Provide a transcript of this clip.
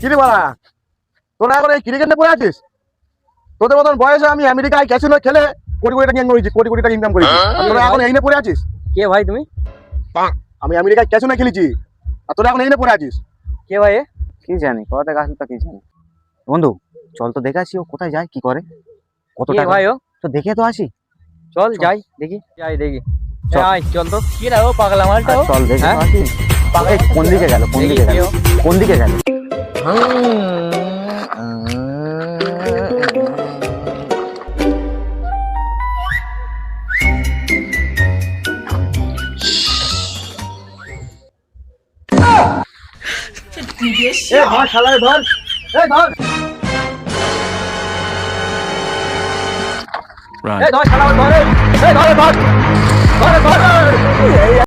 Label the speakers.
Speaker 1: কিরে বাড়া, তোরা এখন এই ক্রিকেট নিয়ে পড়ে আছিস? তোদের মতন বয়সে আমি আমেরিকায় ক্যাসিনো খেলে কোটি কোটি টাকা ইনকাম করেছি, কোটি কোটি টাকা ইনকাম করেছি। আর তোরা এখন এই নিয়ে পড়ে আছিস?
Speaker 2: কে ভাই তুমি?
Speaker 1: আমি আমেরিকায় ক্যাসিনো খেলেছি, আর তোরা এখন এই নিয়ে পড়ে আছিস?
Speaker 2: কে ভাই?
Speaker 3: কি জানি কোথা থেকে আসলো তা কি জানি। বন্ধু চল তো দেখে আসি ও কোথায় যায় কি করে, কত
Speaker 2: কে
Speaker 3: টাকা
Speaker 2: ভাই ও?
Speaker 3: তো দেখে তো আসি।
Speaker 2: চল যাই দেখি, যাই দেখি।
Speaker 3: চল।
Speaker 2: আয় চল তো। কি রে ও পাগলা মালটা ও?
Speaker 3: চল দেখে তো
Speaker 2: হ্যাঁ?
Speaker 3: আসি। এই, কোন দিকে গেল, কোন দিকে গেল, কোন দিকে গেল?
Speaker 1: এ ধর শালারে ধর, এই ধর,
Speaker 4: Run.
Speaker 1: এই ধর শালারে ধর, এই ধর ধর।